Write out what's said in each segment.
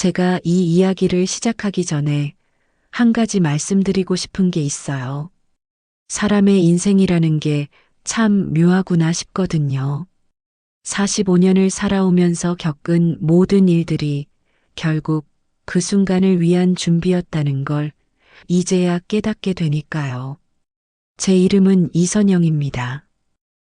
제가 이 이야기를 시작하기 전에 한 가지 말씀드리고 싶은 게 있어요. 사람의 인생이라는 게 참 묘하구나 싶거든요. 45년을 살아오면서 겪은 모든 일들이 결국 그 순간을 위한 준비였다는 걸 이제야 깨닫게 되니까요. 제 이름은 이선영입니다.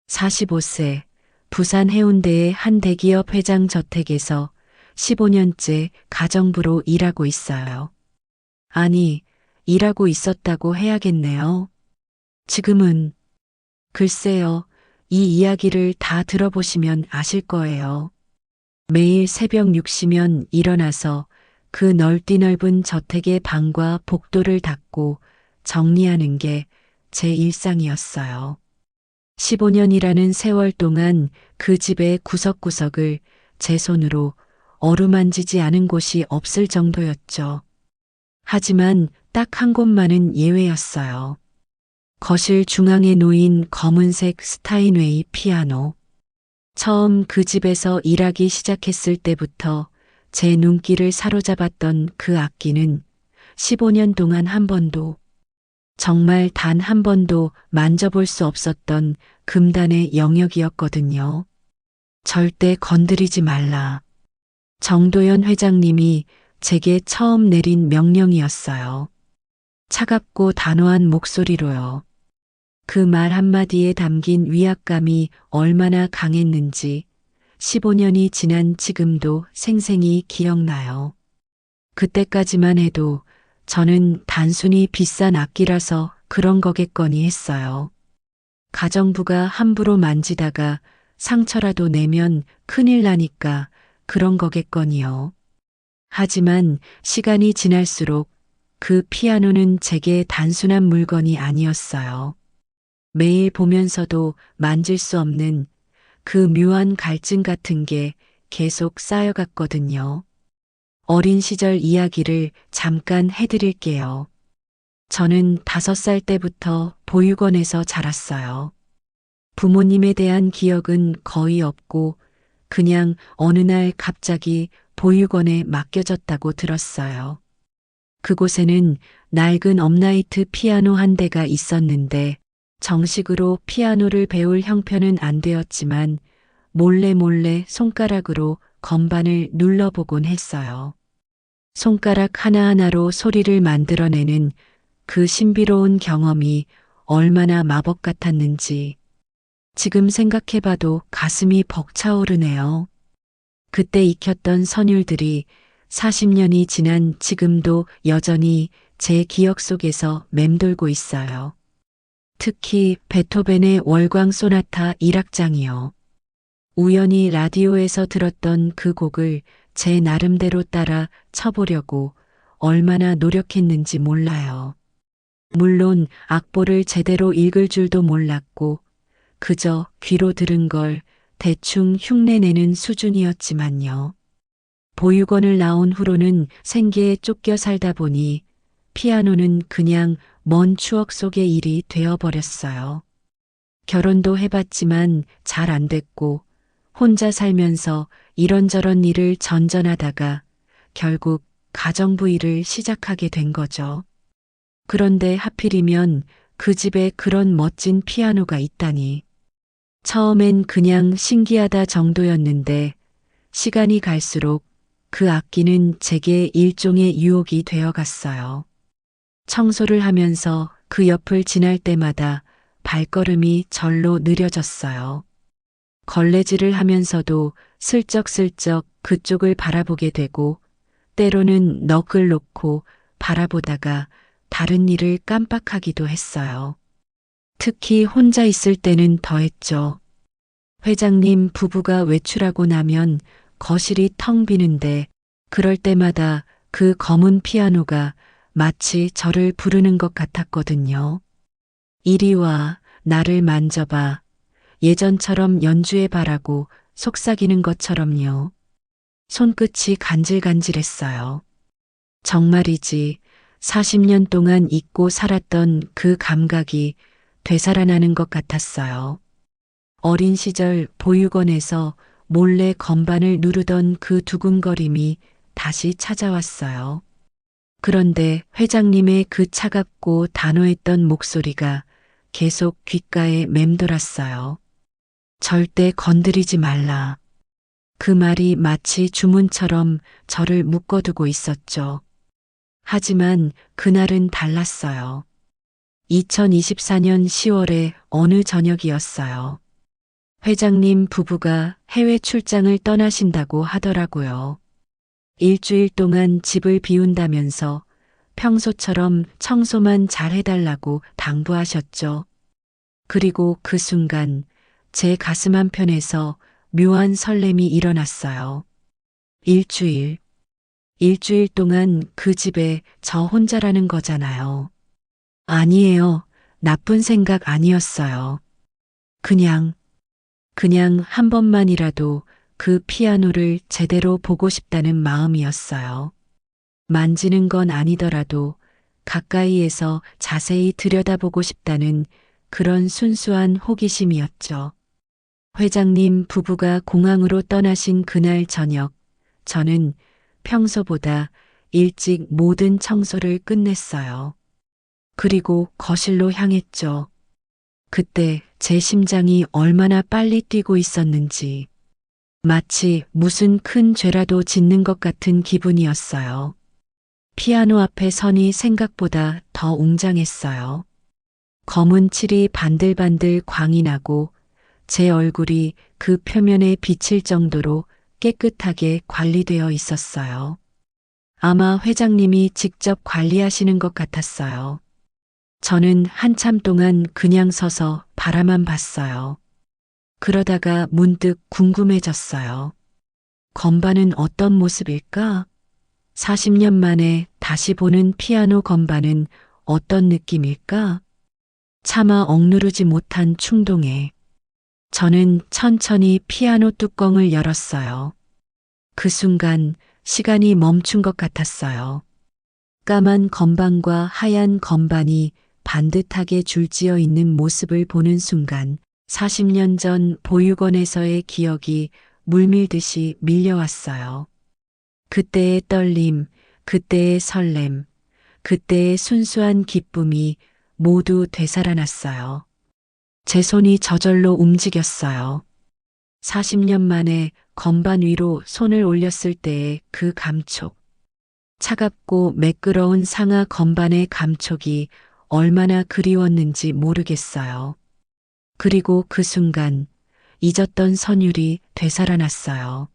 45세, 부산 해운대의 한 대기업 회장 저택에서 15년째 가정부로 일하고 있어요. 아니, 일하고 있었다고 해야겠네요. 지금은, 글쎄요, 이 이야기를 다 들어보시면 아실 거예요. 매일 새벽 6시면 일어나서 그 넓디 넓은 저택의 방과 복도를 닦고 정리하는 게 제 일상이었어요. 15년이라는 세월 동안 그 집의 구석구석을 제 손으로 어루만지지 않은 곳이 없을 정도였죠. 하지만 딱 한 곳만은 예외였어요. 거실 중앙에 놓인 검은색 스타인웨이 피아노. 처음 그 집에서 일하기 시작했을 때부터 제 눈길을 사로잡았던 그 악기는 15년 동안 한 번도, 정말 단 한 번도 만져볼 수 없었던 금단의 영역이었거든요. 절대 건드리지 말라. 정도연 회장님이 제게 처음 내린 명령이었어요. 차갑고 단호한 목소리로요. 그 말 한마디에 담긴 위압감이 얼마나 강했는지 15년이 지난 지금도 생생히 기억나요. 그때까지만 해도 저는 단순히 비싼 악기라서 그런 거겠거니 했어요. 가정부가 함부로 만지다가 상처라도 내면 큰일 나니까 그런 거겠거니요. 하지만 시간이 지날수록 그 피아노는 제게 단순한 물건이 아니었어요. 매일 보면서도 만질 수 없는 그 묘한 갈증 같은 게 계속 쌓여갔거든요. 어린 시절 이야기를 잠깐 해드릴게요. 저는 5살 때부터 보육원에서 자랐어요. 부모님에 대한 기억은 거의 없고 그냥 어느 날 갑자기 보육원에 맡겨졌다고 들었어요. 그곳에는 낡은 업라이트 피아노 한 대가 있었는데 정식으로 피아노를 배울 형편은 안 되었지만 몰래 손가락으로 건반을 눌러보곤 했어요. 손가락 하나하나로 소리를 만들어내는 그 신비로운 경험이 얼마나 마법 같았는지 지금 생각해봐도 가슴이 벅차오르네요. 그때 익혔던 선율들이 40년이 지난 지금도 여전히 제 기억 속에서 맴돌고 있어요. 특히 베토벤의 월광 소나타 1악장이요. 우연히 라디오에서 들었던 그 곡을 제 나름대로 따라 쳐보려고 얼마나 노력했는지 몰라요. 물론 악보를 제대로 읽을 줄도 몰랐고 그저 귀로 들은 걸 대충 흉내내는 수준이었지만요. 보육원을 나온 후로는 생계에 쫓겨 살다 보니 피아노는 그냥 먼 추억 속의 일이 되어버렸어요. 결혼도 해봤지만 잘 안 됐고 혼자 살면서 이런저런 일을 전전하다가 결국 가정부 일을 시작하게 된 거죠. 그런데 하필이면 그 집에 그런 멋진 피아노가 있다니. 처음엔 그냥 신기하다 정도였는데 시간이 갈수록 그 악기는 제게 일종의 유혹이 되어 갔어요. 청소를 하면서 그 옆을 지날 때마다 발걸음이 절로 느려졌어요. 걸레질을 하면서도 슬쩍슬쩍 그쪽을 바라보게 되고 때로는 넋을 놓고 바라보다가 다른 일을 깜빡하기도 했어요. 특히 혼자 있을 때는 더했죠. 회장님 부부가 외출하고 나면 거실이 텅 비는데 그럴 때마다 그 검은 피아노가 마치 저를 부르는 것 같았거든요. 이리 와, 나를 만져봐. 예전처럼 연주해봐라고 속삭이는 것처럼요. 손끝이 간질간질했어요. 정말이지 40년 동안 잊고 살았던 그 감각이 되살아나는 것 같았어요. 어린 시절 보육원에서 몰래 건반을 누르던 그 두근거림이 다시 찾아왔어요. 그런데 회장님의 그 차갑고 단호했던 목소리가 계속 귓가에 맴돌았어요. 절대 건드리지 말라. 그 말이 마치 주문처럼 저를 묶어두고 있었죠. 하지만 그날은 달랐어요. 2024년 10월의 어느 저녁이었어요. 회장님 부부가 해외 출장을 떠나신다고 하더라고요. 일주일 동안 집을 비운다면서 평소처럼 청소만 잘 해달라고 당부하셨죠. 그리고 그 순간 제 가슴 한편에서 묘한 설렘이 일어났어요. 일주일 동안 그 집에 저 혼자라는 거잖아요. 아니에요. 나쁜 생각 아니었어요. 그냥 한 번만이라도 그 피아노를 제대로 보고 싶다는 마음이었어요. 만지는 건 아니더라도 가까이에서 자세히 들여다보고 싶다는 그런 순수한 호기심이었죠. 회장님 부부가 공항으로 떠나신 그날 저녁, 저는 평소보다 일찍 모든 청소를 끝냈어요. 그리고 거실로 향했죠. 그때 제 심장이 얼마나 빨리 뛰고 있었는지, 마치 무슨 큰 죄라도 짓는 것 같은 기분이었어요. 피아노 앞에 선이 생각보다 더 웅장했어요. 검은 칠이 반들반들 광이 나고 제 얼굴이 그 표면에 비칠 정도로 깨끗하게 관리되어 있었어요. 아마 회장님이 직접 관리하시는 것 같았어요. 저는 한참 동안 그냥 서서 바라만 봤어요. 그러다가 문득 궁금해졌어요. 건반은 어떤 모습일까? 40년 만에 다시 보는 피아노 건반은 어떤 느낌일까? 차마 억누르지 못한 충동에 저는 천천히 피아노 뚜껑을 열었어요. 그 순간 시간이 멈춘 것 같았어요. 까만 건반과 하얀 건반이 반듯하게 줄지어 있는 모습을 보는 순간 40년 전 보육원에서의 기억이 물밀듯이 밀려왔어요. 그때의 떨림, 그때의 설렘, 그때의 순수한 기쁨이 모두 되살아났어요. 제 손이 저절로 움직였어요. 40년 만에 건반 위로 손을 올렸을 때의 그 감촉. 차갑고 매끄러운 상하 건반의 감촉이 얼마나 그리웠는지 모르겠어요. 그리고 그 순간 잊었던 선율이 되살아났어요.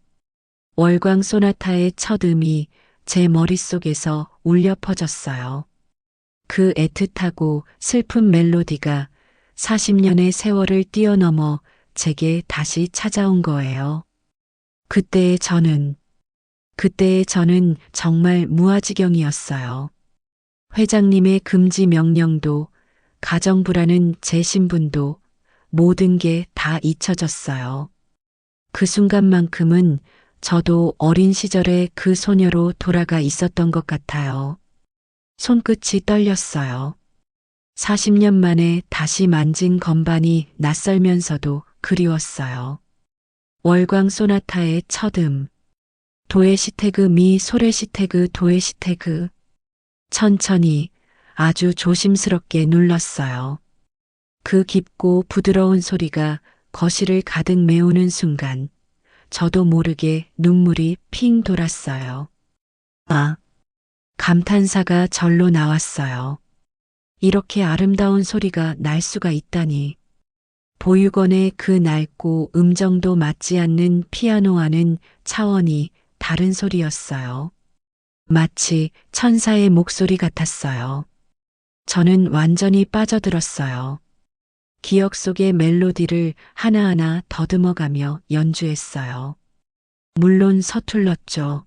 월광 소나타의 첫 음이 제 머릿속에서 울려 퍼졌어요. 그 애틋하고 슬픈 멜로디가 40년의 세월을 뛰어넘어 제게 다시 찾아온 거예요. 그때의 저는 정말 무아지경이었어요. 회장님의 금지 명령도, 가정부라는 제 신분도 모든 게 다 잊혀졌어요. 그 순간만큼은 저도 어린 시절의 그 소녀로 돌아가 있었던 것 같아요. 손끝이 떨렸어요. 40년 만에 다시 만진 건반이 낯설면서도 그리웠어요. 월광 소나타의 첫 음. 도에시태그 미 소레시태그 도에시태그. 천천히 아주 조심스럽게 눌렀어요. 그 깊고 부드러운 소리가 거실을 가득 메우는 순간 저도 모르게 눈물이 핑 돌았어요. 아, 감탄사가 절로 나왔어요. 이렇게 아름다운 소리가 날 수가 있다니. 보육원의 그 낡고 음정도 맞지 않는 피아노와는 차원이 다른 소리였어요. 마치 천사의 목소리 같았어요. 저는 완전히 빠져들었어요. 기억 속의 멜로디를 하나하나 더듬어가며 연주했어요. 물론 서툴렀죠.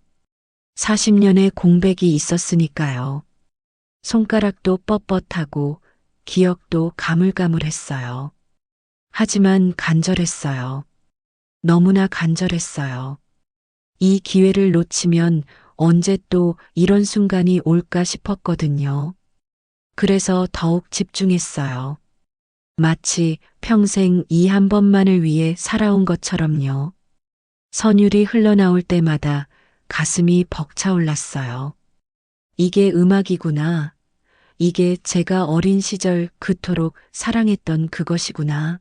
40년의 공백이 있었으니까요. 손가락도 뻣뻣하고 기억도 가물가물했어요. 하지만 간절했어요. 너무나 간절했어요. 이 기회를 놓치면 언제 또 이런 순간이 올까 싶었거든요. 그래서 더욱 집중했어요. 마치 평생 이 한 번만을 위해 살아온 것처럼요. 선율이 흘러나올 때마다 가슴이 벅차올랐어요. 이게 음악이구나. 이게 제가 어린 시절 그토록 사랑했던 그것이구나.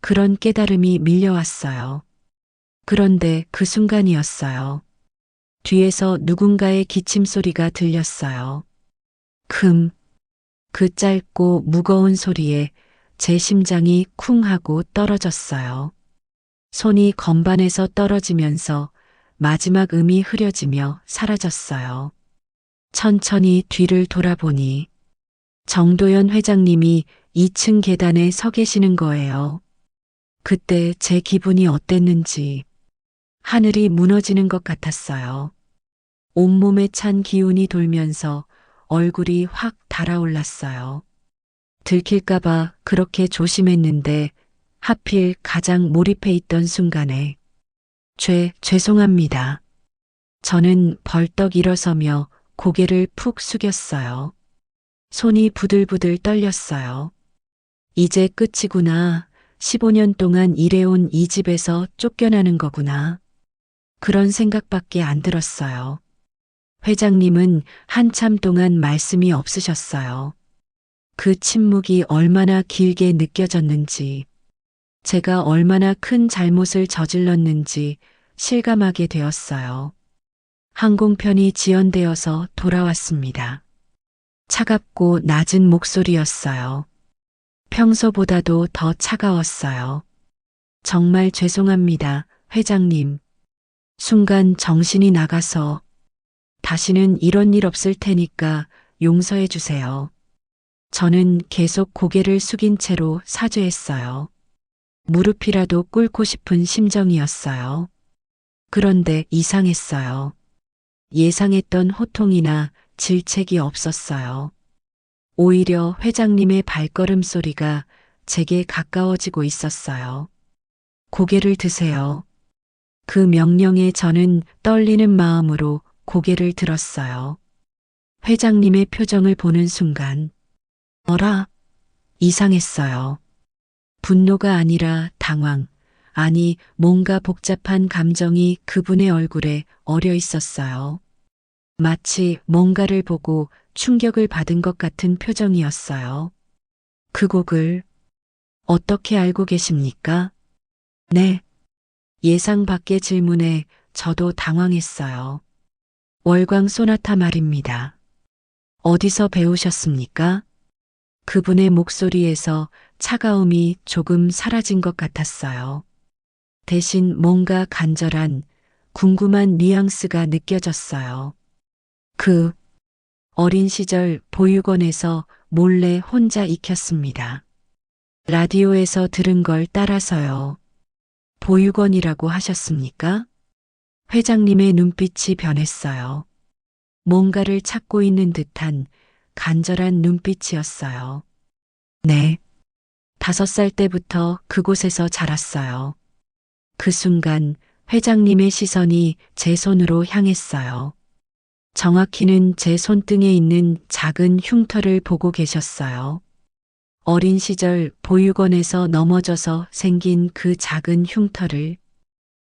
그런 깨달음이 밀려왔어요. 그런데 그 순간이었어요. 뒤에서 누군가의 기침 소리가 들렸어요. 금. 그 짧고 무거운 소리에 제 심장이 쿵 하고 떨어졌어요. 손이 건반에서 떨어지면서 마지막 음이 흐려지며 사라졌어요. 천천히 뒤를 돌아보니 정도연 회장님이 2층 계단에 서 계시는 거예요. 그때 제 기분이 어땠는지 하늘이 무너지는 것 같았어요. 온몸에 찬 기운이 돌면서 얼굴이 확 달아올랐어요. 들킬까봐 그렇게 조심했는데 하필 가장 몰입해 있던 순간에 죄송합니다. 저는 벌떡 일어서며 고개를 푹 숙였어요. 손이 부들부들 떨렸어요. 이제 끝이구나. 15년 동안 일해온 이 집에서 쫓겨나는 거구나. 그런 생각밖에 안 들었어요. 회장님은 한참 동안 말씀이 없으셨어요. 그 침묵이 얼마나 길게 느껴졌는지, 제가 얼마나 큰 잘못을 저질렀는지 실감하게 되었어요. 항공편이 지연되어서 돌아왔습니다. 차갑고 낮은 목소리였어요. 평소보다도 더 차가웠어요. 정말 죄송합니다, 회장님. 순간 정신이 나가서 다시는 이런 일 없을 테니까 용서해 주세요. 저는 계속 고개를 숙인 채로 사죄했어요. 무릎이라도 꿇고 싶은 심정이었어요. 그런데 이상했어요. 예상했던 호통이나 질책이 없었어요. 오히려 회장님의 발걸음 소리가 제게 가까워지고 있었어요. 고개를 드세요. 그 명령에 저는 떨리는 마음으로 고개를 들었어요. 회장님의 표정을 보는 순간, 어라? 이상했어요. 분노가 아니라 당황, 아니 뭔가 복잡한 감정이 그분의 얼굴에 어려 있었어요. 마치 뭔가를 보고 충격을 받은 것 같은 표정이었어요. 그 곡을 어떻게 알고 계십니까? 네. 예상 밖의 질문에 저도 당황했어요. 월광 소나타 말입니다. 어디서 배우셨습니까? 그분의 목소리에서 차가움이 조금 사라진 것 같았어요. 대신 뭔가 간절한, 궁금한 뉘앙스가 느껴졌어요. 그 어린 시절 보육원에서 몰래 혼자 익혔습니다. 라디오에서 들은 걸 따라서요. 보육원이라고 하셨습니까? 회장님의 눈빛이 변했어요. 뭔가를 찾고 있는 듯한 간절한 눈빛이었어요. 네. 5살 때부터 그곳에서 자랐어요. 그 순간 회장님의 시선이 제 손으로 향했어요. 정확히는 제 손등에 있는 작은 흉터를 보고 계셨어요. 어린 시절 보육원에서 넘어져서 생긴 그 작은 흉터를,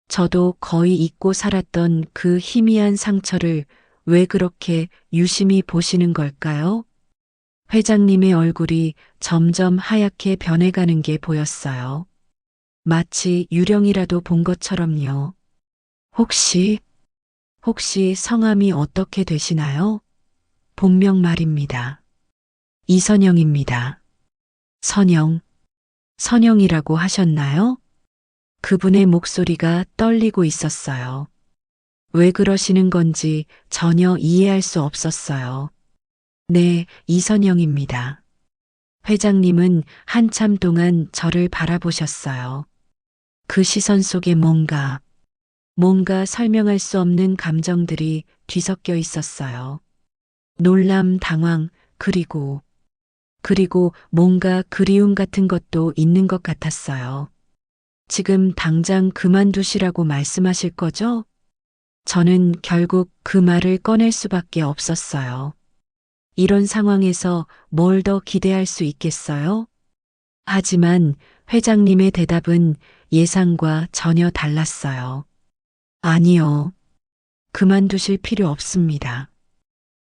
저도 거의 잊고 살았던 그 희미한 상처를 왜 그렇게 유심히 보시는 걸까요? 회장님의 얼굴이 점점 하얗게 변해가는 게 보였어요. 마치 유령이라도 본 것처럼요. 혹시 성함이 어떻게 되시나요? 본명 말입니다. 이선영입니다. 선영이라고 하셨나요? 그분의 목소리가 떨리고 있었어요. 왜 그러시는 건지 전혀 이해할 수 없었어요. 네, 이선영입니다. 회장님은 한참 동안 저를 바라보셨어요. 그 시선 속에 뭔가 설명할 수 없는 감정들이 뒤섞여 있었어요. 놀람, 당황, 그리고 뭔가 그리움 같은 것도 있는 것 같았어요. 지금 당장 그만두시라고 말씀하실 거죠? 저는 결국 그 말을 꺼낼 수밖에 없었어요. 이런 상황에서 뭘 더 기대할 수 있겠어요? 하지만 회장님의 대답은 예상과 전혀 달랐어요. 아니요. 그만두실 필요 없습니다.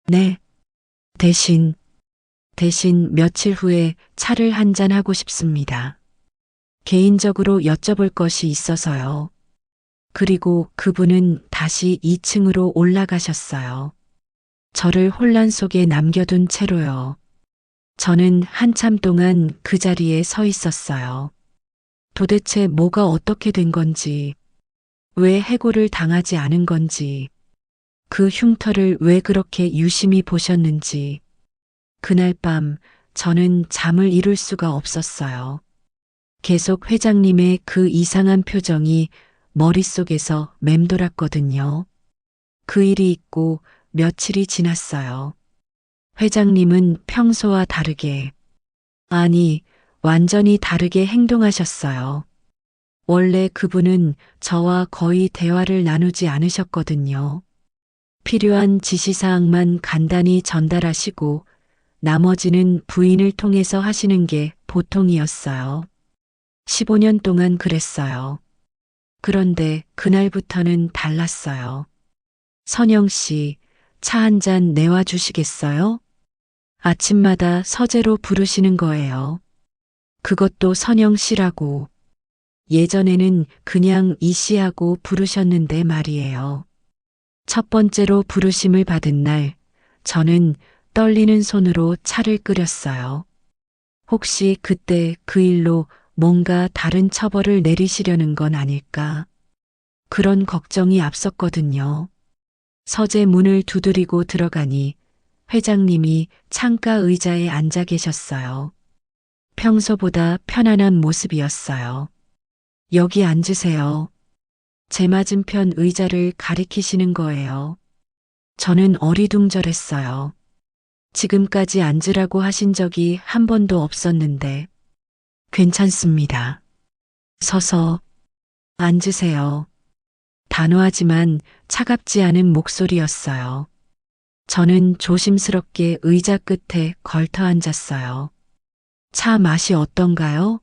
네. 대신 며칠 후에 차를 한잔하고 싶습니다. 개인적으로 여쭤볼 것이 있어서요. 그리고 그분은 다시 2층으로 올라가셨어요. 저를 혼란 속에 남겨둔 채로요. 저는 한참 동안 그 자리에 서 있었어요. 도대체 뭐가 어떻게 된 건지, 왜 해고를 당하지 않은 건지, 그 흉터를 왜 그렇게 유심히 보셨는지, 그날 밤 저는 잠을 이룰 수가 없었어요. 계속 회장님의 그 이상한 표정이 머릿속에서 맴돌았거든요. 그 일이 있고 며칠이 지났어요. 회장님은 평소와 다르게, 아니, 완전히 다르게 행동하셨어요. 원래 그분은 저와 거의 대화를 나누지 않으셨거든요. 필요한 지시사항만 간단히 전달하시고 나머지는 부인을 통해서 하시는 게 보통이었어요. 15년 동안 그랬어요. 그런데 그날부터는 달랐어요. 선영 씨, 차 한 잔 내와 주시겠어요? 아침마다 서재로 부르시는 거예요. 그것도 선영 씨라고. 예전에는 그냥 이 씨하고 부르셨는데 말이에요. 첫 번째로 부르심을 받은 날, 저는 떨리는 손으로 차를 끓였어요. 혹시 그때 그 일로 뭔가 다른 처벌을 내리시려는 건 아닐까? 그런 걱정이 앞섰거든요. 서재 문을 두드리고 들어가니 회장님이 창가 의자에 앉아 계셨어요. 평소보다 편안한 모습이었어요. 여기 앉으세요. 제 맞은편 의자를 가리키시는 거예요. 저는 어리둥절했어요. 지금까지 앉으라고 하신 적이 한 번도 없었는데, 괜찮습니다. 서서 앉으세요. 단호하지만 차갑지 않은 목소리였어요. 저는 조심스럽게 의자 끝에 걸터 앉았어요. 차 맛이 어떤가요?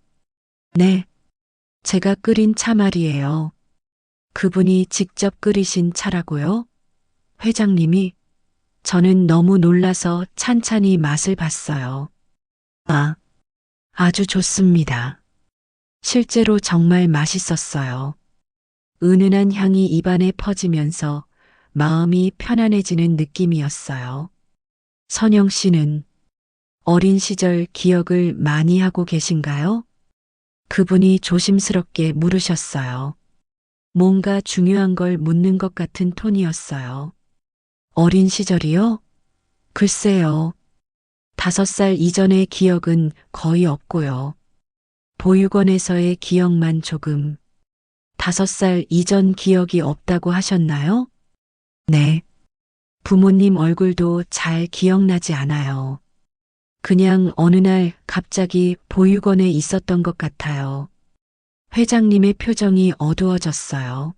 네, 제가 끓인 차 말이에요. 그분이 직접 끓이신 차라고요? 회장님이. 저는 너무 놀라서 찬찬히 맛을 봤어요. 아, 아주 좋습니다. 실제로 정말 맛있었어요. 은은한 향이 입안에 퍼지면서 마음이 편안해지는 느낌이었어요. 선영 씨는 어린 시절 기억을 많이 하고 계신가요? 그분이 조심스럽게 물으셨어요. 뭔가 중요한 걸 묻는 것 같은 톤이었어요. 어린 시절이요? 글쎄요. 5살 이전의 기억은 거의 없고요. 보육원에서의 기억만 조금. 5살 이전 기억이 없다고 하셨나요? 네. 부모님 얼굴도 잘 기억나지 않아요. 그냥 어느 날 갑자기 보육원에 있었던 것 같아요. 회장님의 표정이 어두워졌어요.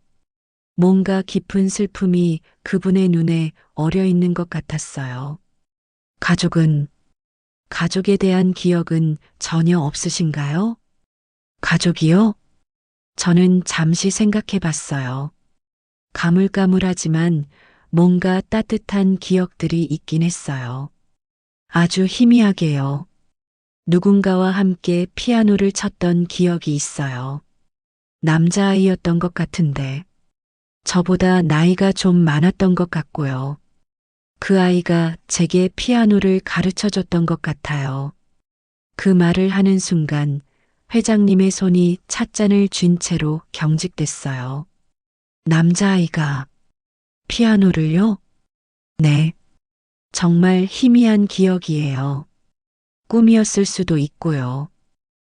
뭔가 깊은 슬픔이 그분의 눈에 어려 있는 것 같았어요. 가족에 대한 기억은 전혀 없으신가요? 가족이요? 저는 잠시 생각해 봤어요. 가물가물하지만 뭔가 따뜻한 기억들이 있긴 했어요. 아주 희미하게요. 누군가와 함께 피아노를 쳤던 기억이 있어요. 남자아이였던 것 같은데, 저보다 나이가 좀 많았던 것 같고요. 그 아이가 제게 피아노를 가르쳐 줬던 것 같아요. 그 말을 하는 순간 회장님의 손이 찻잔을 쥔 채로 경직됐어요. 남자아이가 피아노를요? 네. 정말 희미한 기억이에요. 꿈이었을 수도 있고요.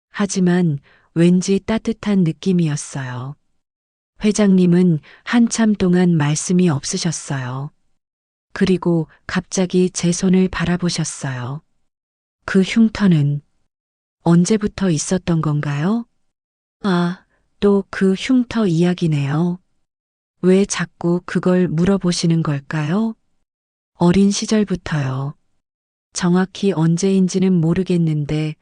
하지만 왠지 따뜻한 느낌이었어요. 회장님은 한참 동안 말씀이 없으셨어요. 그리고 갑자기 제 손을 바라보셨어요. 그 흉터는 언제부터 있었던 건가요? 아, 또 그 흉터 이야기네요. 왜 자꾸 그걸 물어보시는 걸까요? 어린 시절부터요. 정확히 언제인지는 모르겠는데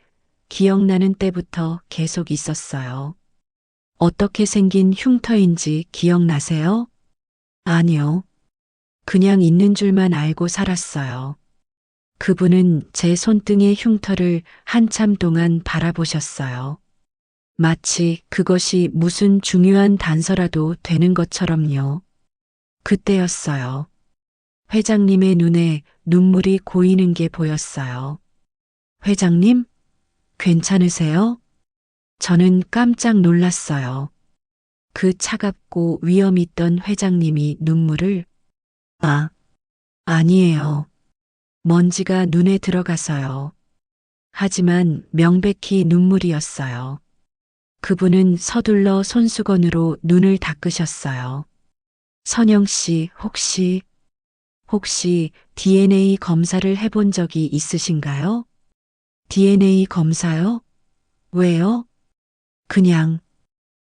기억나는 때부터 계속 있었어요. 어떻게 생긴 흉터인지 기억나세요? 아니요. 그냥 있는 줄만 알고 살았어요. 그분은 제 손등의 흉터를 한참 동안 바라보셨어요. 마치 그것이 무슨 중요한 단서라도 되는 것처럼요. 그때였어요. 회장님의 눈에 눈물이 고이는 게 보였어요. 회장님, 괜찮으세요? 저는 깜짝 놀랐어요. 그 차갑고 위험 있던 회장님이 눈물을, 아, 아니에요. 먼지가 눈에 들어가서요. 하지만 명백히 눈물이었어요. 그분은 서둘러 손수건으로 눈을 닦으셨어요. 선영 씨, 혹시 DNA 검사를 해본 적이 있으신가요? DNA 검사요? 왜요? 그냥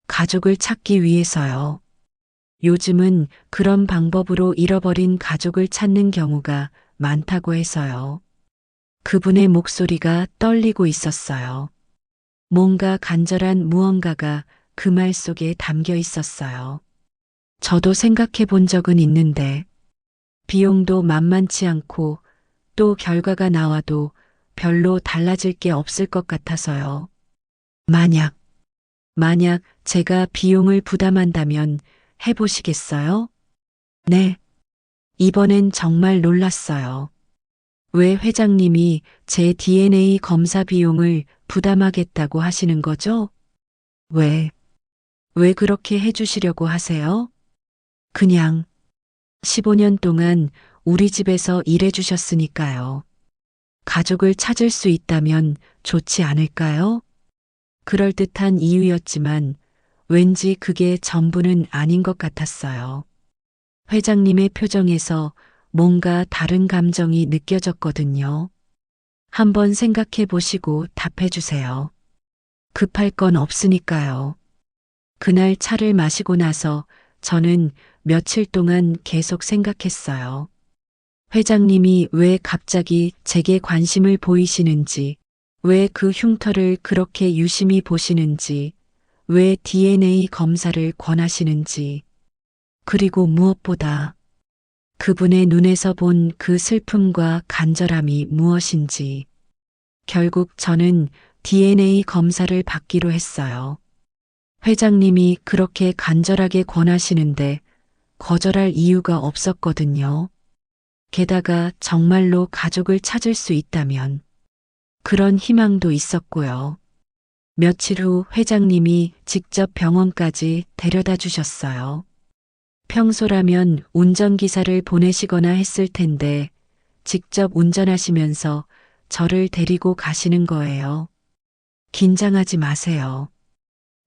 가족을 찾기 위해서요. 요즘은 그런 방법으로 잃어버린 가족을 찾는 경우가 많다고 해서요. 그분의 목소리가 떨리고 있었어요. 뭔가 간절한 무언가가 그 말 속에 담겨 있었어요. 저도 생각해 본 적은 있는데, 비용도 만만치 않고 또 결과가 나와도 별로 달라질 게 없을 것 같아서요. 만약, 만약 제가 비용을 부담한다면 해보시겠어요? 네. 이번엔 정말 놀랐어요. 왜 회장님이 제 DNA 검사 비용을 부담하겠다고 하시는 거죠? 왜, 왜 그렇게 해주시려고 하세요? 그냥 15년 동안 우리 집에서 일해주셨으니까요. 가족을 찾을 수 있다면 좋지 않을까요? 그럴듯한 이유였지만 왠지 그게 전부는 아닌 것 같았어요. 회장님의 표정에서 뭔가 다른 감정이 느껴졌거든요. 한번 생각해 보시고 답해 주세요. 급할 건 없으니까요. 그날 차를 마시고 나서 저는 며칠 동안 계속 생각했어요. 회장님이 왜 갑자기 제게 관심을 보이시는지, 왜 그 흉터를 그렇게 유심히 보시는지, 왜 DNA 검사를 권하시는지, 그리고 무엇보다 그분의 눈에서 본 그 슬픔과 간절함이 무엇인지. 결국 저는 DNA 검사를 받기로 했어요. 회장님이 그렇게 간절하게 권하시는데 거절할 이유가 없었거든요. 게다가 정말로 가족을 찾을 수 있다면 그런 희망도 있었고요. 며칠 후 회장님이 직접 병원까지 데려다 주셨어요. 평소라면 운전기사를 보내시거나 했을 텐데 직접 운전하시면서 저를 데리고 가시는 거예요. 긴장하지 마세요.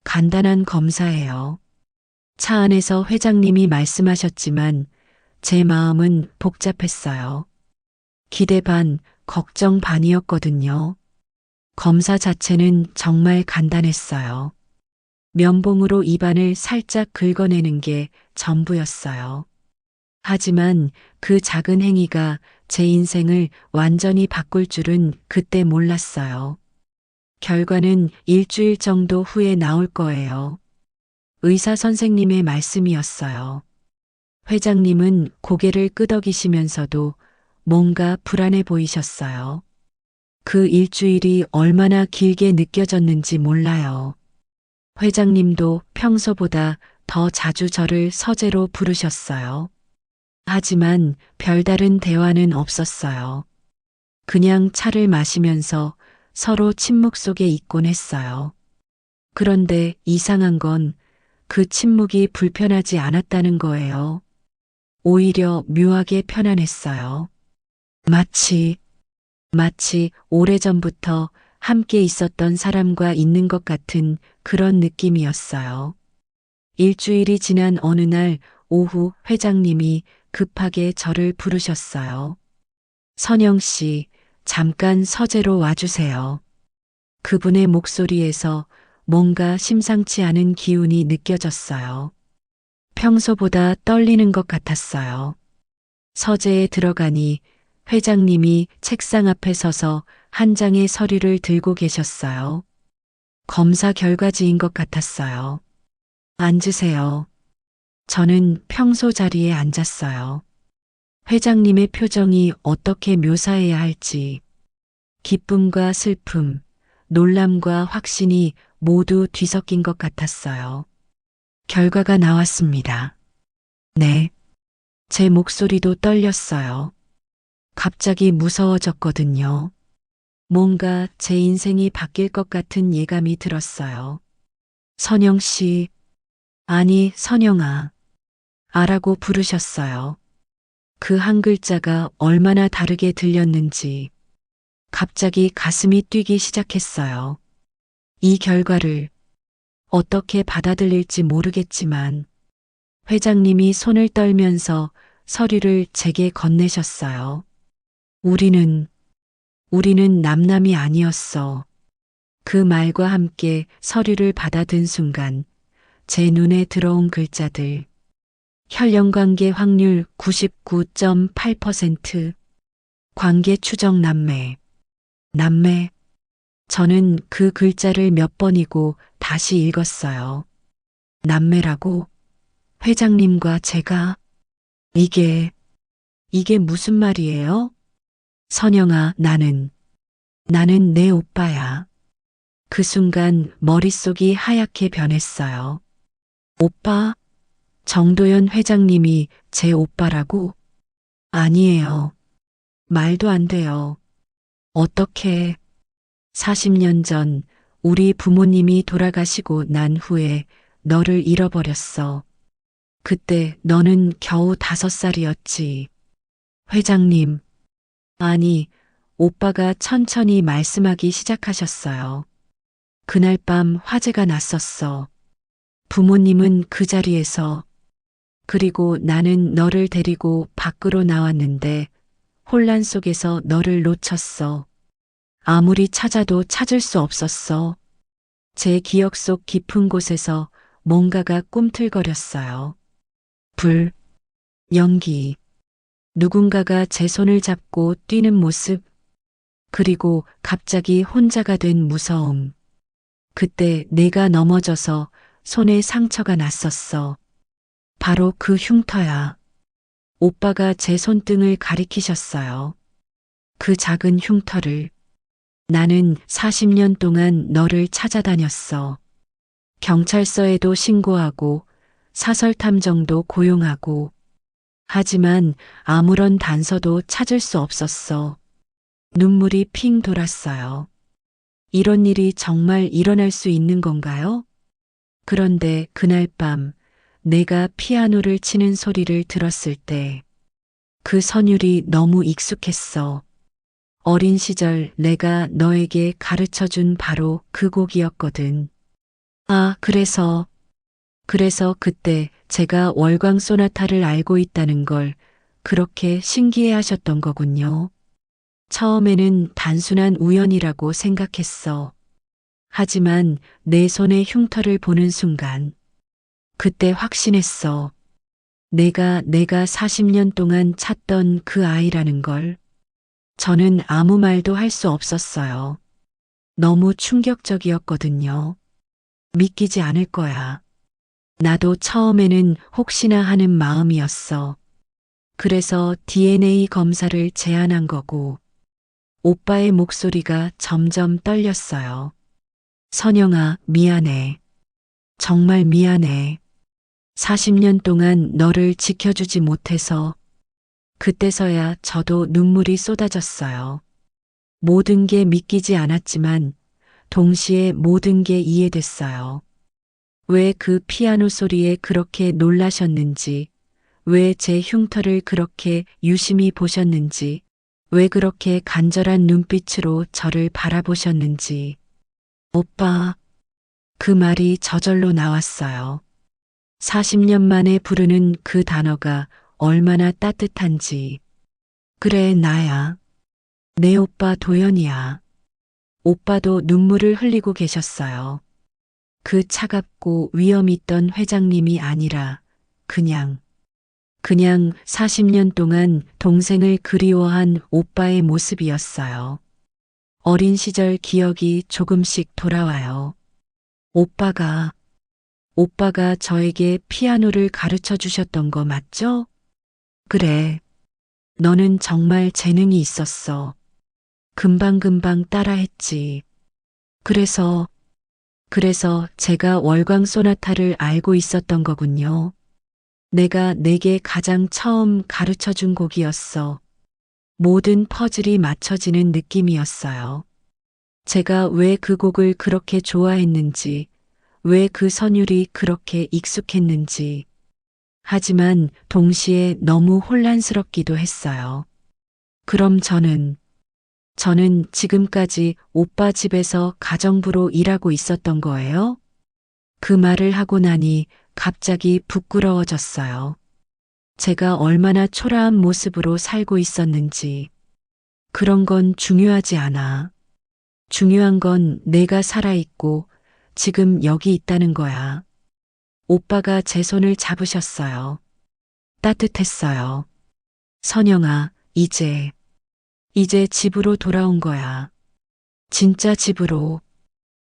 간단한 검사예요. 차 안에서 회장님이 말씀하셨지만 제 마음은 복잡했어요. 기대 반, 걱정 반이었거든요. 검사 자체는 정말 간단했어요. 면봉으로 입안을 살짝 긁어내는 게 전부였어요. 하지만 그 작은 행위가 제 인생을 완전히 바꿀 줄은 그때 몰랐어요. 결과는 일주일 정도 후에 나올 거예요. 의사 선생님의 말씀이었어요. 회장님은 고개를 끄덕이시면서도 뭔가 불안해 보이셨어요. 그 일주일이 얼마나 길게 느껴졌는지 몰라요. 회장님도 평소보다 더 자주 저를 서재로 부르셨어요. 하지만 별다른 대화는 없었어요. 그냥 차를 마시면서 서로 침묵 속에 있곤 했어요. 그런데 이상한 건 그 침묵이 불편하지 않았다는 거예요. 오히려 묘하게 편안했어요. 마치 오래전부터 함께 있었던 사람과 있는 것 같은 그런 느낌이었어요. 일주일이 지난 어느 날 오후 회장님이 급하게 저를 부르셨어요. 선영 씨, 잠깐 서재로 와주세요. 그분의 목소리에서 뭔가 심상치 않은 기운이 느껴졌어요. 평소보다 떨리는 것 같았어요. 서재에 들어가니 회장님이 책상 앞에 서서 한 장의 서류를 들고 계셨어요. 검사 결과지인 것 같았어요. 앉으세요. 저는 평소 자리에 앉았어요. 회장님의 표정이 어떻게 묘사해야 할지, 기쁨과 슬픔, 놀람과 확신이 모두 뒤섞인 것 같았어요. 결과가 나왔습니다. 네. 제 목소리도 떨렸어요. 갑자기 무서워졌거든요. 뭔가 제 인생이 바뀔 것 같은 예감이 들었어요. 선영 씨, 아니, 선영아, 아라고 부르셨어요. 그 한 글자가 얼마나 다르게 들렸는지 갑자기 가슴이 뛰기 시작했어요. 이 결과를 어떻게 받아들일지 모르겠지만 회장님이 손을 떨면서 서류를 제게 건네셨어요. 우리는 남남이 아니었어. 그 말과 함께 서류를 받아든 순간 제 눈에 들어온 글자들. 혈연관계 확률 99.8%. 관계 추정 남매. 남매. 저는 그 글자를 몇 번이고 다시 읽었어요. 남매라고? 회장님과 제가? 이게 무슨 말이에요? 선영아, 나는 내 오빠야. 그 순간 머릿속이 하얗게 변했어요. 오빠? 정도연 회장님이 제 오빠라고? 아니에요. 말도 안 돼요. 어떻게? 40년 전 우리 부모님이 돌아가시고 난 후에 너를 잃어버렸어. 그때 너는 겨우 5살이었지. 회장님. 아니, 오빠가 천천히 말씀하기 시작하셨어요. 그날 밤 화재가 났었어. 부모님은 그 자리에서, 그리고 나는 너를 데리고 밖으로 나왔는데 혼란 속에서 너를 놓쳤어. 아무리 찾아도 찾을 수 없었어. 제 기억 속 깊은 곳에서 뭔가가 꿈틀거렸어요. 불, 연기, 누군가가 제 손을 잡고 뛰는 모습, 그리고 갑자기 혼자가 된 무서움. 그때 내가 넘어져서 손에 상처가 났었어. 바로 그 흉터야. 오빠가 제 손등을 가리키셨어요. 그 작은 흉터를. 나는 40년 동안 너를 찾아다녔어. 경찰서에도 신고하고 사설탐정도 고용하고. 하지만 아무런 단서도 찾을 수 없었어. 눈물이 핑 돌았어요. 이런 일이 정말 일어날 수 있는 건가요? 그런데 그날 밤 내가 피아노를 치는 소리를 들었을 때 그 선율이 너무 익숙했어. 어린 시절 내가 너에게 가르쳐 준 바로 그 곡이었거든. 아, 그래서 그때 제가 월광 소나타를 알고 있다는 걸 그렇게 신기해 하셨던 거군요. 처음에는 단순한 우연이라고 생각했어. 하지만 내 손의 흉터를 보는 순간, 그때 확신했어. 내가 40년 동안 찾던 그 아이라는 걸. 저는 아무 말도 할 수 없었어요. 너무 충격적이었거든요. 믿기지 않을 거야. 나도 처음에는 혹시나 하는 마음이었어. 그래서 DNA 검사를 제안한 거고, 오빠의 목소리가 점점 떨렸어요. 선영아, 미안해. 정말 미안해. 40년 동안 너를 지켜주지 못해서. 그때서야 저도 눈물이 쏟아졌어요. 모든 게 믿기지 않았지만 동시에 모든 게 이해됐어요. 왜 그 피아노 소리에 그렇게 놀라셨는지, 왜 제 흉터를 그렇게 유심히 보셨는지, 왜 그렇게 간절한 눈빛으로 저를 바라보셨는지. 오빠, 그 말이 저절로 나왔어요. 40년 만에 부르는 그 단어가 얼마나 따뜻한지. 그래, 나야. 내 오빠 도연이야. 오빠도 눈물을 흘리고 계셨어요. 그 차갑고 위험 있던 회장님이 아니라 그냥 40년 동안 동생을 그리워한 오빠의 모습이었어요. 어린 시절 기억이 조금씩 돌아와요. 오빠가 저에게 피아노를 가르쳐 주셨던 거 맞죠? 그래. 너는 정말 재능이 있었어. 금방금방 따라했지. 그래서 제가 월광 소나타를 알고 있었던 거군요. 내가 내게 가장 처음 가르쳐 준 곡이었어. 모든 퍼즐이 맞춰지는 느낌이었어요. 제가 왜 그 곡을 그렇게 좋아했는지, 왜 그 선율이 그렇게 익숙했는지. 하지만 동시에 너무 혼란스럽기도 했어요. 그럼 저는 지금까지 오빠 집에서 가정부로 일하고 있었던 거예요? 그 말을 하고 나니 갑자기 부끄러워졌어요. 제가 얼마나 초라한 모습으로 살고 있었는지. 그런 건 중요하지 않아. 중요한 건 내가 살아있고 지금 여기 있다는 거야. 오빠가 제 손을 잡으셨어요. 따뜻했어요. 선영아, 이제 집으로 돌아온 거야. 진짜 집으로.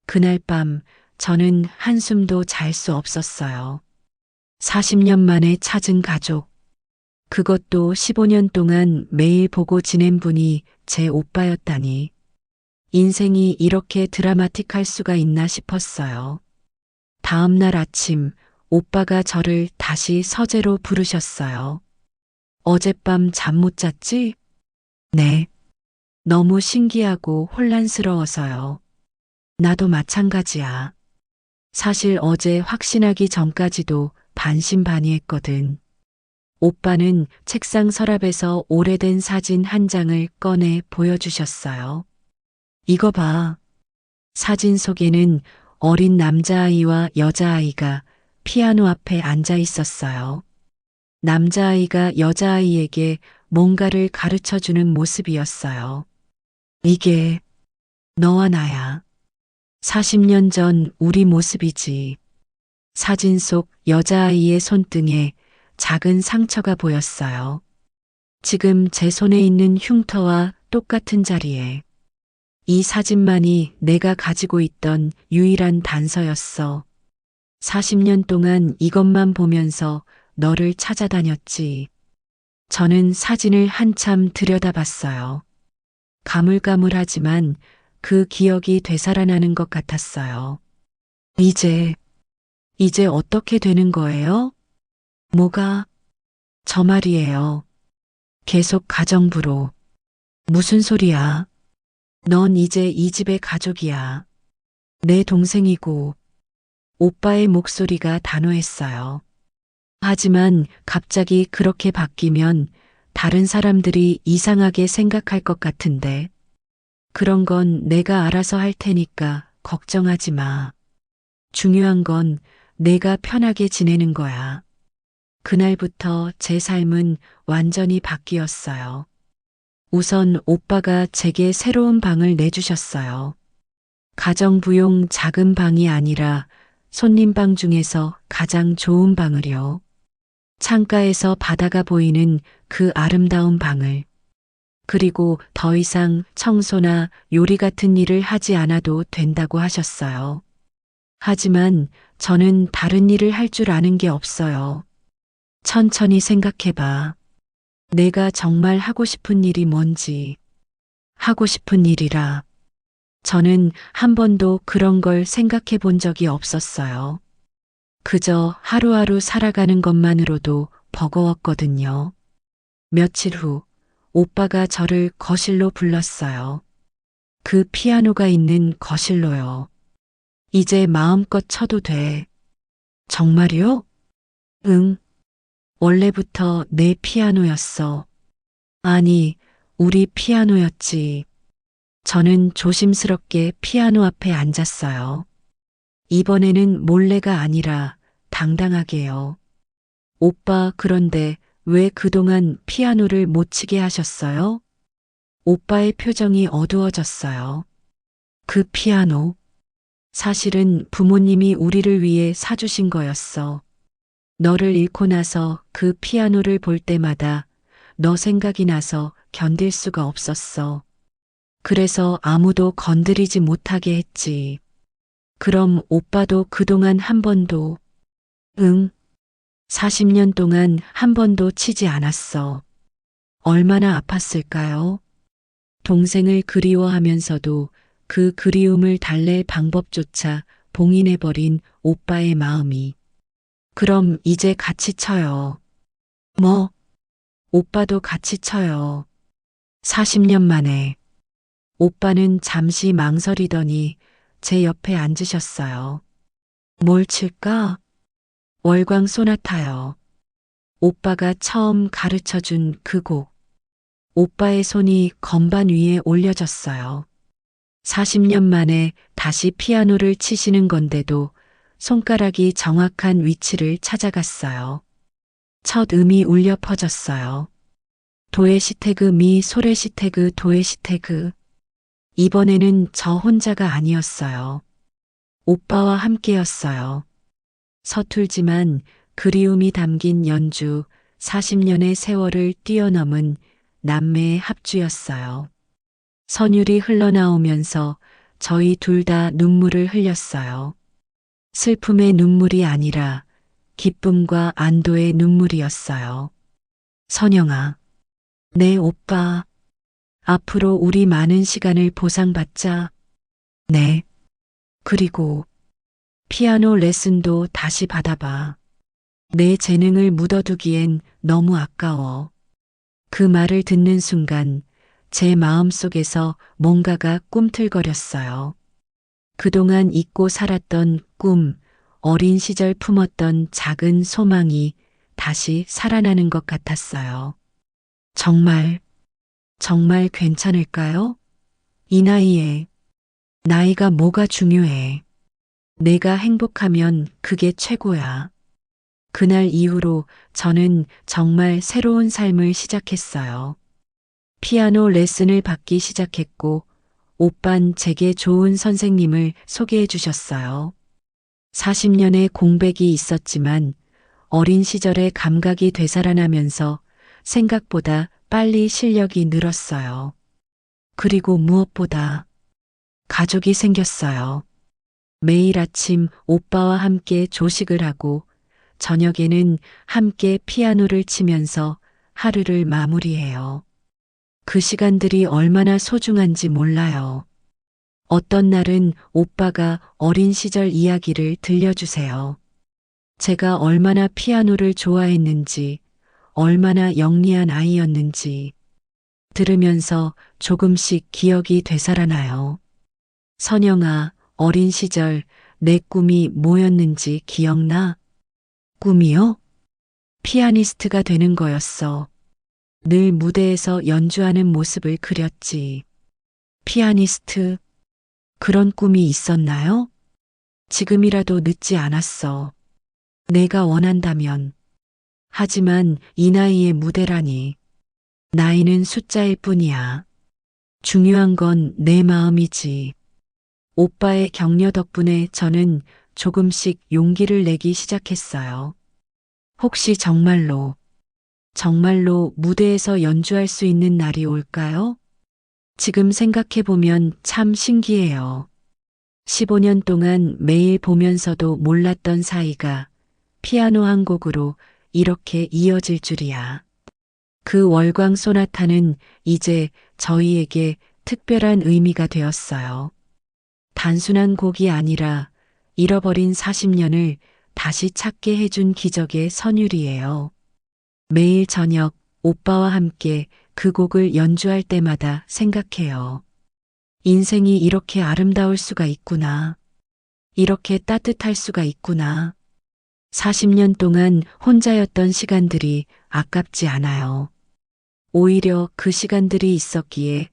그날 밤 저는 한숨도 잘 수 없었어요. 40년 만에 찾은 가족. 그것도 15년 동안 매일 보고 지낸 분이 제 오빠였다니. 인생이 이렇게 드라마틱할 수가 있나 싶었어요. 다음 날 아침 오빠가 저를 다시 서재로 부르셨어요. 어젯밤 잠 못 잤지? 네. 너무 신기하고 혼란스러워서요. 나도 마찬가지야. 사실 어제 확신하기 전까지도 반신반의했거든. 오빠는 책상 서랍에서 오래된 사진 한 장을 꺼내 보여주셨어요. 이거 봐. 사진 속에는 어린 남자아이와 여자아이가 피아노 앞에 앉아 있었어요. 남자아이가 여자아이에게 뭔가를 가르쳐 주는 모습이었어요. 이게 너와 나야. 40년 전 우리 모습이지. 사진 속 여자아이의 손등에 작은 상처가 보였어요. 지금 제 손에 있는 흉터와 똑같은 자리에. 이 사진만이 내가 가지고 있던 유일한 단서였어. 40년 동안 이것만 보면서 너를 찾아다녔지. 저는 사진을 한참 들여다봤어요. 가물가물하지만 그 기억이 되살아나는 것 같았어요. 이제 어떻게 되는 거예요? 뭐가? 저 말이에요. 계속 가정부로. 무슨 소리야? 넌 이제 이 집의 가족이야. 내 동생이고. 오빠의 목소리가 단호했어요. 하지만 갑자기 그렇게 바뀌면 다른 사람들이 이상하게 생각할 것 같은데. 그런 건 내가 알아서 할 테니까 걱정하지 마. 중요한 건 내가 편하게 지내는 거야. 그날부터 제 삶은 완전히 바뀌었어요. 우선 오빠가 제게 새로운 방을 내주셨어요. 가정부용 작은 방이 아니라 손님방 중에서 가장 좋은 방을요. 창가에서 바다가 보이는 그 아름다운 방을. 그리고 더 이상 청소나 요리 같은 일을 하지 않아도 된다고 하셨어요. 하지만 저는 다른 일을 할 줄 아는 게 없어요. 천천히 생각해봐. 내가 정말 하고 싶은 일이 뭔지. 하고 싶은 일이라. 저는 한 번도 그런 걸 생각해 본 적이 없었어요. 그저 하루하루 살아가는 것만으로도 버거웠거든요. 며칠 후, 오빠가 저를 거실로 불렀어요. 그 피아노가 있는 거실로요. 이제 마음껏 쳐도 돼. 정말요? 응. 원래부터 내 피아노였어. 아니, 우리 피아노였지. 저는 조심스럽게 피아노 앞에 앉았어요. 이번에는 몰래가 아니라 당당하게요. 오빠, 그런데 왜 그동안 피아노를 못 치게 하셨어요? 오빠의 표정이 어두워졌어요. 그 피아노. 사실은 부모님이 우리를 위해 사주신 거였어. 너를 잃고 나서 그 피아노를 볼 때마다 너 생각이 나서 견딜 수가 없었어. 그래서 아무도 건드리지 못하게 했지. 그럼 오빠도 그동안 한 번도, 응, 40년 동안 한 번도 치지 않았어. 얼마나 아팠을까요? 동생을 그리워하면서도 그 그리움을 달랠 방법조차 봉인해버린 오빠의 마음이. 그럼 이제 같이 쳐요. 뭐? 오빠도 같이 쳐요. 40년 만에. 오빠는 잠시 망설이더니 제 옆에 앉으셨어요. 뭘 칠까? 월광 소나타요. 오빠가 처음 가르쳐 준 그 곡. 오빠의 손이 건반 위에 올려졌어요. 40년 만에 다시 피아노를 치시는 건데도 손가락이 정확한 위치를 찾아갔어요. 첫 음이 울려 퍼졌어요. 도레시태그 미 소레시태그 도레시태그. 이번에는 저 혼자가 아니었어요. 오빠와 함께였어요. 서툴지만 그리움이 담긴 연주, 40년의 세월을 뛰어넘은 남매의 합주였어요. 선율이 흘러나오면서 저희 둘 다 눈물을 흘렸어요. 슬픔의 눈물이 아니라 기쁨과 안도의 눈물이었어요. 선영아, 내 오빠, 앞으로 우리 많은 시간을 보상받자. 네. 그리고 피아노 레슨도 다시 받아봐. 내 재능을 묻어두기엔 너무 아까워. 그 말을 듣는 순간 제 마음속에서 뭔가가 꿈틀거렸어요. 그동안 잊고 살았던 꿈, 어린 시절 품었던 작은 소망이 다시 살아나는 것 같았어요. 정말, 정말 괜찮을까요? 이 나이에, 나이가 뭐가 중요해. 내가 행복하면 그게 최고야. 그날 이후로 저는 정말 새로운 삶을 시작했어요. 피아노 레슨을 받기 시작했고, 오빤 제게 좋은 선생님을 소개해 주셨어요. 40년의 공백이 있었지만 어린 시절의 감각이 되살아나면서 생각보다 빨리 실력이 늘었어요. 그리고 무엇보다 가족이 생겼어요. 매일 아침 오빠와 함께 조식을 하고 저녁에는 함께 피아노를 치면서 하루를 마무리해요. 그 시간들이 얼마나 소중한지 몰라요. 어떤 날은 오빠가 어린 시절 이야기를 들려주세요. 제가 얼마나 피아노를 좋아했는지, 얼마나 영리한 아이였는지 들으면서 조금씩 기억이 되살아나요. 선영아, 어린 시절 내 꿈이 뭐였는지 기억나? 꿈이요? 피아니스트가 되는 거였어. 늘 무대에서 연주하는 모습을 그렸지. 피아니스트, 그런 꿈이 있었나요? 지금이라도 늦지 않았어. 내가 원한다면. 하지만 이 나이의 무대라니. 나이는 숫자일 뿐이야. 중요한 건 내 마음이지. 오빠의 격려 덕분에 저는 조금씩 용기를 내기 시작했어요. 혹시 정말로, 정말로 무대에서 연주할 수 있는 날이 올까요? 지금 생각해보면 참 신기해요. 15년 동안 매일 보면서도 몰랐던 사이가 피아노 한 곡으로 이렇게 이어질 줄이야. 그 월광 소나타는 이제 저희에게 특별한 의미가 되었어요. 단순한 곡이 아니라 잃어버린 40년을 다시 찾게 해준 기적의 선율이에요. 매일 저녁 오빠와 함께 그 곡을 연주할 때마다 생각해요. 인생이 이렇게 아름다울 수가 있구나. 이렇게 따뜻할 수가 있구나. 40년 동안 혼자였던 시간들이 아깝지 않아요. 오히려 그 시간들이 있었기에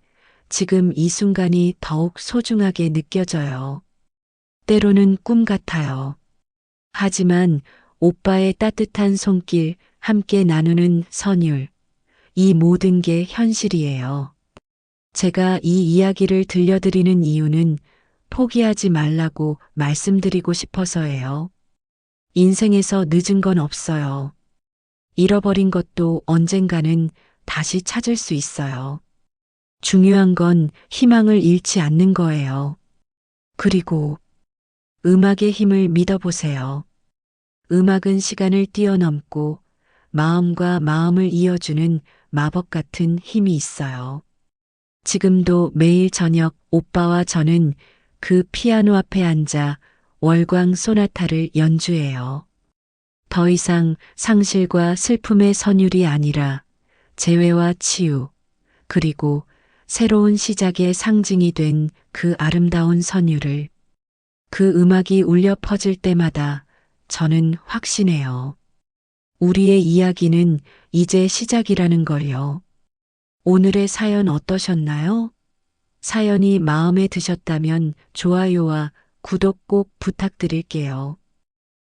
지금 이 순간이 더욱 소중하게 느껴져요. 때로는 꿈 같아요. 하지만 오빠의 따뜻한 손길 함께 나누는 선율, 이 모든 게 현실이에요. 제가 이 이야기를 들려드리는 이유는 포기하지 말라고 말씀드리고 싶어서예요. 인생에서 늦은 건 없어요. 잃어버린 것도 언젠가는 다시 찾을 수 있어요. 중요한 건 희망을 잃지 않는 거예요. 그리고 음악의 힘을 믿어보세요. 음악은 시간을 뛰어넘고 마음과 마음을 이어주는 마법 같은 힘이 있어요. 지금도 매일 저녁 오빠와 저는 그 피아노 앞에 앉아 월광 소나타를 연주해요. 더 이상 상실과 슬픔의 선율이 아니라 재회와 치유, 그리고 새로운 시작의 상징이 된 그 아름다운 선율을, 그 음악이 울려 퍼질 때마다 저는 확신해요. 우리의 이야기는 이제 시작이라는 걸요. 오늘의 사연 어떠셨나요? 사연이 마음에 드셨다면 좋아요와 구독 꼭 부탁드릴게요.